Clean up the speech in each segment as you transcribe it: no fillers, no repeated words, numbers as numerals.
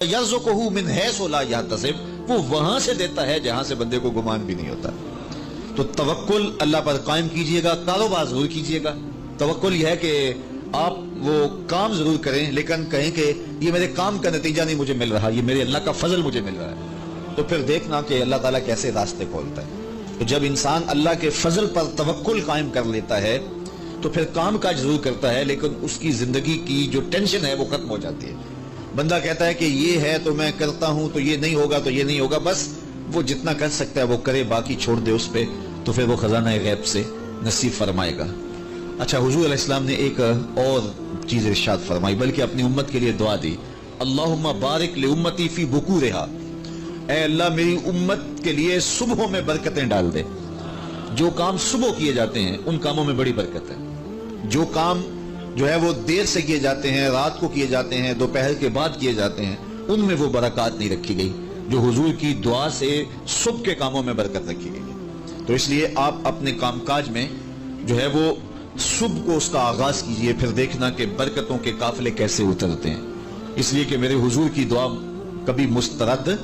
यर्ज़ुक़ुहु मिन हैसु ला यहतसिब, वो वहां से देता है जहां से बंदे को गुमान भी नहीं होता। तो तवक्कुल अल्लाह पर कायम कीजिएगा, कारोबार जरूर कीजिएगा। तवक्कुल यह है कि आप वो काम जरूर करें लेकिन कहें कि ये मेरे काम का नतीजा नहीं मुझे मिल रहा, ये मेरे अल्लाह का फजल मुझे मिल रहा है। तो फिर देखना कि अल्लाह ताला कैसे रास्ते खोलता है। तो जब इंसान अल्लाह के फजल पर तवक्कुल कायम कर लेता है तो फिर काम काज जरूर करता है लेकिन उसकी जिंदगी की जो टेंशन है वो खत्म हो जाती है। बंदा कहता है कि ये है तो मैं करता हूं, तो ये नहीं होगा तो ये नहीं होगा, बस वो जितना कर सकता है वो करे, बाकी छोड़ दे उस पे, तो फिर वो खजाना गैब से नसीब फरमाएगा। अच्छा, हुजूर अलैहि सलाम ने एक और चीज इरशाद फरमाई, बल्कि अपनी उम्मत के लिए दुआ दी, अल्लाहुम्मा बारिक li उम्मती फी बुकूरिहा, ऐ अल्लाह मेरी उम्मत के लिए सुबहों में बरकतें डाल दे। जो काम सुबह किए जाते हैं उन कामों में बड़ी बरकत है। जो काम जो है वो देर से किए जाते हैं, रात को किए जाते हैं, दोपहर के बाद किए जाते हैं, उनमें वो बरकत नहीं रखी गई जो हुजूर की दुआ से सुबह के कामों में बरकत रखी गई है। तो इसलिए आप अपने कामकाज में जो है वो सुबह को उसका आगाज कीजिए, फिर देखना कि बरकतों के काफिले कैसे उतरते हैं। इसलिए कि मेरे हुजूर की दुआ कभी मुस्तरद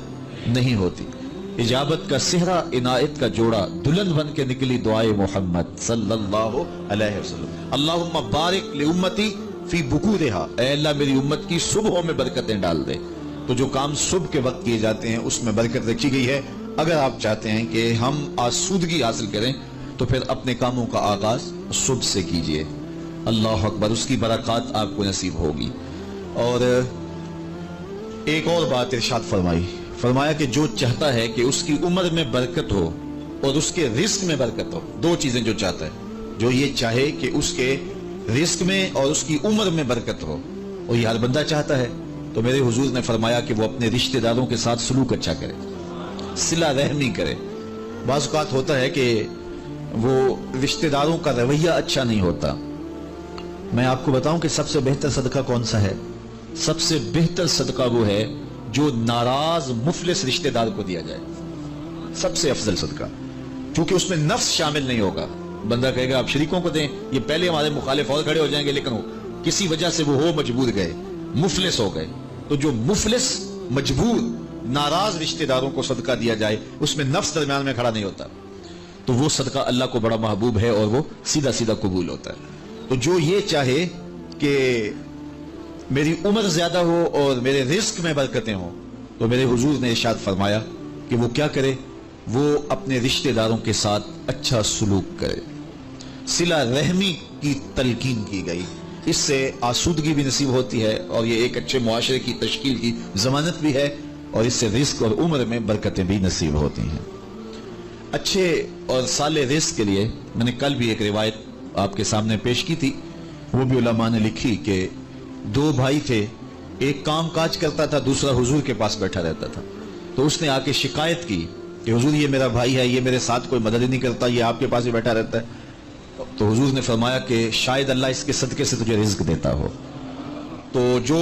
नहीं होती। इजाबत का सेहरा, इनायत का जोड़ा, दुल्हन बन के निकली दुआए मोहम्मद सल्लल्लाहु अलैहि वसल्लम। अल्लाहुम्मा बारिक li उम्मती फी बुकूरिहा, ऐ अल्लाह मेरी उम्मत की सुबहों में बरकतें डाल दे। तो जो काम सुबह के वक्त किए जाते हैं उसमें बरकत रखी गई है। अगर आप चाहते हैं कि हम आसूदगी हासिल करें तो फिर अपने कामों का आगाज सुबह से कीजिए। अल्लाह अकबर, उसकी बरकत आपको नसीब होगी। और एक और बात इरशाद फरमाया कि जो चाहता है कि उसकी उम्र में बरकत हो और उसके रिस्क में बरकत हो, दो चीजें जो चाहता है, जो ये चाहे कि उसके रिस्क में और उसकी उम्र में बरकत हो, और ये हर बंदा चाहता है, तो मेरे हुजूर ने फरमाया कि वो अपने रिश्तेदारों के साथ सलूक अच्छा करे, सिला रहमी करे। बाज़ औक़ात होता है कि वो रिश्तेदारों का रवैया अच्छा नहीं होता। मैं आपको बताऊं कि सबसे बेहतर सदका कौन सा है? सबसे बेहतर सदका वो है जो नाराज मुफलिस रिश्तेदार को दिया जाए, सबसे अफजल सदका, क्योंकि उसमें नफ्स शामिल नहीं होगा। बंदा कहेगा आप शरीकों को दें, ये पहले हमारे मुखालिफ और खड़े हो जाएंगे, लेकिन वो किसी वजह से वो हो मजबूर गए, मुफलिस हो गए। तो जो मुफलिस मजबूर नाराज रिश्तेदारों को सदका दिया जाए, उसमें नफ्स दरमियान में खड़ा नहीं होता, तो वो सदका अल्लाह को बड़ा महबूब है और वो सीधा सीधा कबूल होता है। तो जो ये चाहे कि मेरी उम्र ज्यादा हो और मेरे रिस्क में बरकतें हो, तो मेरे हुजूर ने इरशाद फरमाया कि वो क्या करे, वो अपने रिश्तेदारों के साथ अच्छा सलूक करे। सिला रहमी की तलकीन की गई, इससे आसूदगी भी नसीब होती है और ये एक अच्छे मुआशरे की तश्कील की जमानत भी है, और इससे रिस्क और उम्र में बरकतें भी नसीब होती हैं। अच्छे और साले रिस्क के लिए मैंने कल भी एक रिवायत आपके सामने पेश की थी। वो भी उलमा ने लिखी कि दो भाई थे, एक काम काज करता था, दूसरा हुजूर के पास बैठा रहता था। तो उसने आके शिकायत की कि हुजूर ये मेरा भाई है, ये मेरे साथ कोई मदद नहीं करता, ये आपके पास ही बैठा रहता है। तो हुजूर ने फरमाया कि शायद अल्लाह इसके सदके से तुझे रिज्क देता हो। तो जो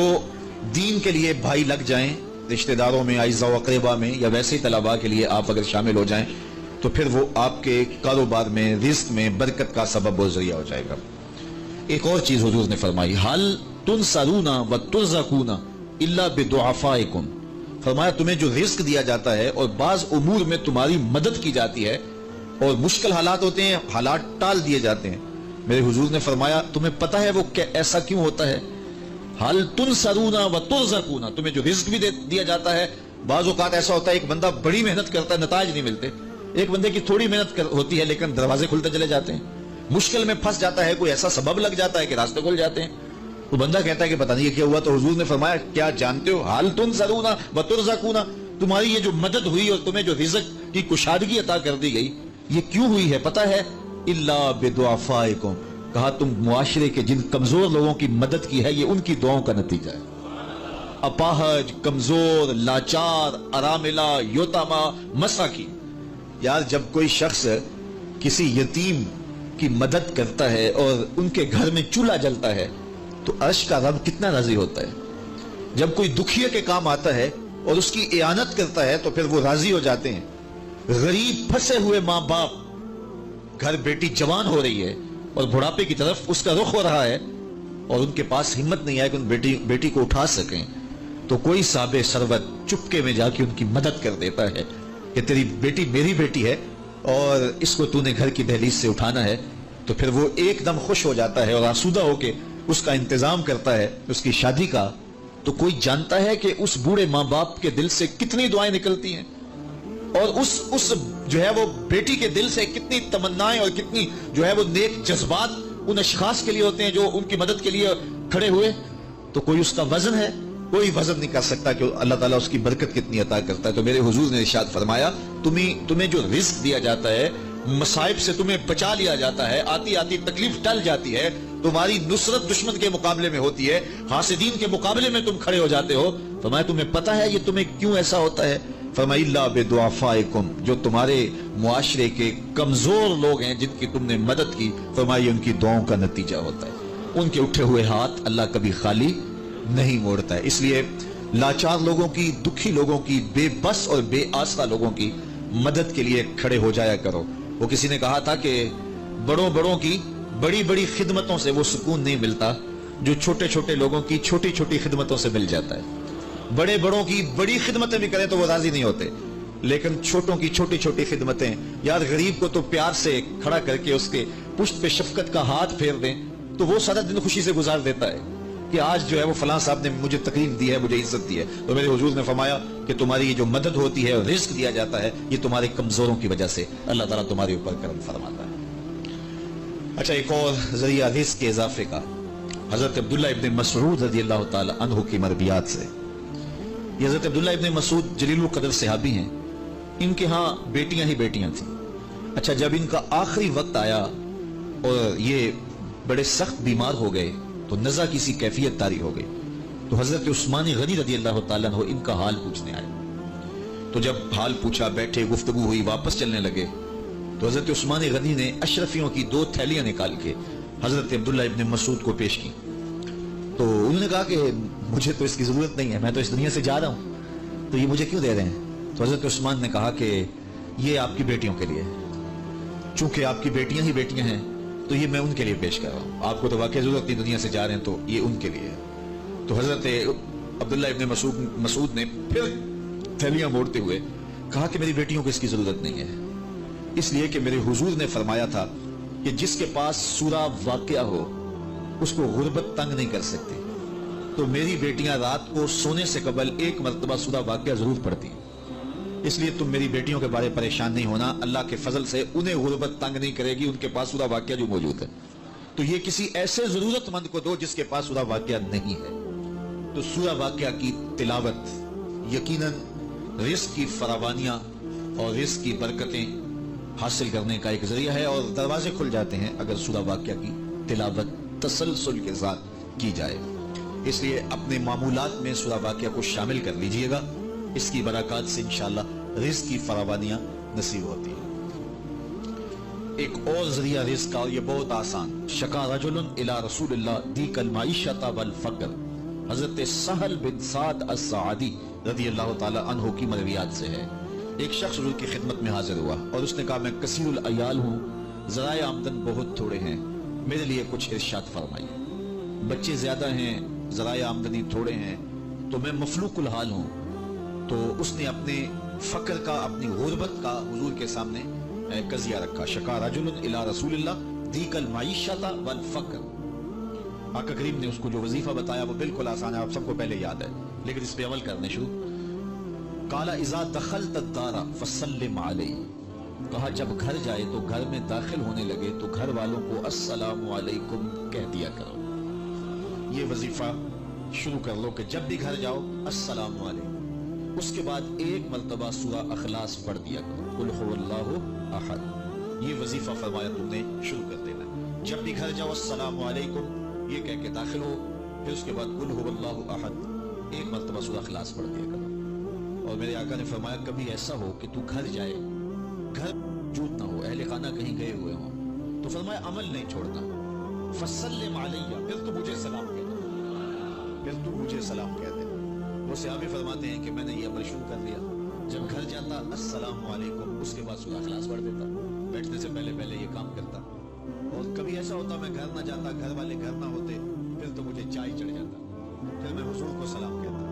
दीन के लिए भाई लग जाएं, रिश्तेदारों में, आइज़ा व अक़रबा में, या वैसे ही तलबा के लिए आप अगर शामिल हो जाएं, तो फिर वो आपके कारोबार में, रिस्क में बरकत का सबब व ज़रिया हो जाएगा। एक और चीज हुजूर ने फरमाई, हल तुनसरूना व तुरज़क़ूना इल्ला बिदुआफ़ाइकुम, फरमाया तुम्हें जो रिस्क दिया जाता है और बाज उमूर में तुम्हारी मदद की जाती है, और मुश्किल हालात होते हैं, हालात टाल दिए जाते हैं। मेरे हुजूर ने फरमाया तुम्हें पता है वो ऐसा क्यों होता है? हल तुनसरूना व तुरज़क़ूना, तुम्हें जो रिस्क भी दिया जाता है, बाज़ औक़ात ऐसा होता है एक बंदा बड़ी मेहनत करता है, नताज नहीं मिलते, एक बंदे की थोड़ी मेहनत होती है लेकिन दरवाजे खुलते चले जाते हैं, मुश्किल में फंस जाता है, कोई ऐसा सबब लग जाता है कि रास्ते खुल जाते हैं। तो बंदा कहता है कि पता नहीं ये क्या हुआ। तो हुजूर ने फरमाया क्या जानते हो, हाल तुनसरूना व तुरज़क़ूना, तुम्हारी ये जो मदद हुई और तुम्हें जो रिज़्क़ की कुशादगी अता कर दी गई, ये क्यों हुई है पता है? इल्ला बिदुआफ़ाइकुम, कहा तुम मुआशरे के जिन कमजोर लोगों की मदद की है, ये उनकी दुआओं का नतीजा है। अपाहज, कमजोर, लाचार, अरामिला, योतामा, मसाकी, यार जब कोई शख्स किसी यतीम की मदद करता है और उनके घर में चूल्हा जलता है तो अर्श का रब कितना राजी होता है। जब कोई दुखिया के काम आता है और उसकी इयानत करता है तो फिर वो राजी हो जाते हैं। गरीब फंसे हुए माँ बाप, घर बेटी जवान हो रही है और बुढ़ापे की तरफ उसका रुख हो रहा है और उनके पास हिम्मत नहीं है कि उन बेटी को उठा सकें, तो कोई साबे सरवत चुपके में जाके उनकी मदद कर देता है कि तेरी बेटी मेरी बेटी है और इसको तूने घर की दहलीज से उठाना है, तो फिर वो एकदम खुश हो जाता है और आसूदा होके उसका इंतजाम करता है उसकी शादी का। तो कोई जानता है कि उस बूढ़े माँ बाप के दिल से कितनी दुआएं निकलती हैं और उस जो है वो बेटी के दिल से कितनी तमन्नाएं और कितनी जो है वो नेक जज्बात उन अशखास के लिए होते हैं जो उनकी मदद के लिए खड़े हुए। तो कोई उसका वजन है, कोई वजन नहीं कर सकता कि अल्लाह ताला उसकी बरकत कितनी अता करता है। तो मेरे हुजूर ने इरशाद फरमाया, तुम्हें जो रिस्क दिया जाता है, मसाइब से तुम्हें बचा लिया जाता है, आती आती तकलीफ टल जाती है, तुम्हारी नुसरत दुश्मन के मुकाबले में होती है, हासिदीन के मुकाबले में तुम खड़े हो जाते हो। फरमाया तुम्हें पता है ये तुम्हें क्यों ऐसा होता है? फरमाया इल्ला बिदुआफाइकुम, जो तुम्हारे मुआशरे के कमजोर लोग हैं जिनकी तुमने मदद की, फरमाया उनकी दुआओं का नतीजा होता है। उनके उठे हुए हाथ अल्लाह कभी खाली नहीं मोड़ता है। इसलिए लाचार लोगों की, दुखी लोगों की, बेबस और बेआसरा लोगों की मदद के लिए खड़े हो जाया करो। वो किसी ने कहा था कि बड़ों की बड़ी बड़ी खिदमतों से वो सुकून नहीं मिलता जो छोटे छोटे लोगों की छोटी छोटी खिदमतों से मिल जाता है। बड़ों की बड़ी खिदमतें भी करें तो वो राजी नहीं होते, लेकिन छोटों की छोटी छोटी खिदमतें, यार गरीब को तो प्यार से खड़ा करके उसके पुष्ट पे शफकत का हाथ फेर दें तो वो सारा दिन खुशी से गुजार देता है कि आज जो है वो फलां साहब ने मुझे तकलीफ दी है, मुझे इज्जत दी है। तो मेरे हुजूर ने फरमाया कि तुम्हारी ये जो मदद होती है और रिस्क दिया जाता है, ये तुम्हारे कमजोरों की वजह से अल्लाह ताला तुम्हारे ऊपर करम फरमाता है। अच्छा, एक और जरिया रिस्क के इजाफे का हजरत अब्दुल्ला इब्न मसऊद रज़ियल्लाहु ताला अन्हु की मरवियात से। ये हजरत अब्दुल्ला इब्न मसऊद जलीलुल कदर सहाबी हैं, इनके यहाँ बेटियां ही बेटियां थी। अच्छा, जब इनका आखिरी वक्त आया और ये बड़े सख्त बीमार हो गए तो नज़ा की सी कैफियत तारी हो गई, तो हजरत उस्मान गनी रज़ियल्लाहु ताला अन्हु इनका हाल पूछने आए। तो जब हाल पूछा, बैठे, गुफ्तगू हुई, वापस चलने लगे, तो हजरत उस्मान गनी ने अशरफियों की 2 थैलियां निकाल के हजरत अब्दुल्ला इब्न मसऊद को पेश की। तो उन्होंने कहा कि मुझे तो इसकी जरूरत नहीं है, मैं तो इस दुनिया से जा रहा हूं, तो ये मुझे क्यों दे रहे हैं? तो हजरत उस्मान ने कहा कि ये आपकी बेटियों के लिए, चूंकि आपकी बेटियां ही बेटियां हैं तो ये मैं उनके लिए पेश कर रहा हूं, आपको तो वाकई जरूरत नहीं, दुनिया से जा रहे हैं, तो ये उनके लिए है। तो हजरत अब्दुल्ला इब्न मसऊद ने फिर थैलियां मोड़ते हुए कहा कि मेरी बेटियों को इसकी जरूरत नहीं है, इसलिए कि मेरे हुजूर ने फरमाया था कि जिसके पास सूरा वाक़या हो उसको गुर्बत तंग नहीं कर सकती। तो मेरी बेटियां रात को सोने से कबल एक मरतबा सूरा वाक़या जरूर पढ़ती हैं, इसलिए तुम मेरी बेटियों के बारे में परेशान नहीं होना, अल्लाह के फजल से उन्हें गुर्बत तंग नहीं करेगी, उनके पास सूरा वाक़या जो मौजूद है। तो ये किसी ऐसे जरूरतमंद को दो जिसके पास सूरा वाक़या नहीं है। तो सूरा वाक़या की तिलावत यकीनन रिस्क की फरावानियां और रिस्क की बरकतें हासिल करने का एक जरिया है और दरवाजे खुल जाते हैं अगर सूरा वाक़या की तिलावत तसलसल के साथ की जाए। इसलिए अपने मामूलात में सूरा वाक़या को शामिल कर लीजिएगा, इसकी बरकत से इंशाअल्लाह रिज़्क़ की फरावानियां नसीब होती है। एक और जरिया रिज़्क़ का, और ये बहुत आसान, शका रजुलन इला रसूलिल्लाह दीकल माइशता वल फ़क्र, हज़रत सहल बिन साद अस-सादी रज़ियल्लाहु ताला अन्हु की मरवियात से है। एक शख्स हुज़ूर की खिदमत में हाजिर हुआ और उसने कहा, मैं कसीरुल अयाल हूँ, ज़राए आमदन बहुत थोड़े हैं, मेरे लिए कुछ इरशाद फरमाइए। बच्चे ज्यादा हैं, ज़राए आमदनी थोड़े हैं, तो मैं मफलूकुल हाल हूँ। तो उसने अपने फक्र का, अपनी गुर्बत का हुजूर के सामने कज़िया रखा। शका रजुलन इला रसूलिल्लाह दीकल माइशता वल फ़क्र। आका करीम ने उसको जो वजीफा बताया वो बिल्कुल आसान है, आप सबको पहले याद है, लेकिन इस पे अमल करने शुरू। काला इज़ा दखलत दारा फसल्लिम अलैहि, कहा जब घर जाए तो घर में दाखिल होने लगे तो घर वालों को अस्सलामु अलैकुम कह दिया करो। ये वजीफा शुरू कर लो कि जब भी घर जाओ अस्सलामु अलैकुम। उसके बाद एक मरतबा सूरा अखलास पढ़ दिया करो, कुल हुवल्लाहु अहद। ये वजीफा फरमाया तुमने शुरू कर देना। जब भी घर जाओ अस्सलामु अलैकुम ये कह के दाखिल हो, फिर उसके बाद कुल हुवल्लाहु अहद एक मरतबा सूरा अखलास पढ़ दिया करो। और मेरे आका ने फरमाया कभी ऐसा हो कि तू घर जाए, घर मौजूद ना हो, अहले खाना कहीं गए हुए हो, तो फरमाया अमल नहीं छोड़ना, फसल्लिम अलैया, फिर तो मुझे सलाम कह देना, फिर तू मुझे सलाम कह देना। वो सहाबी फरमाते हैं कि मैंने ये अमल शुरू कर लिया, जब घर जाता अस्सलामु अलैकुम, उसके बाद सूरा इखलास पढ़ देता, बैठने से पहले पहले ये काम करता। और कभी ऐसा होता मैं घर ना जाता, घर वाले घर ना होते, फिर तो मुझे चाय चढ़ जाता, फिर मैं हुजूर को सलाम कहता,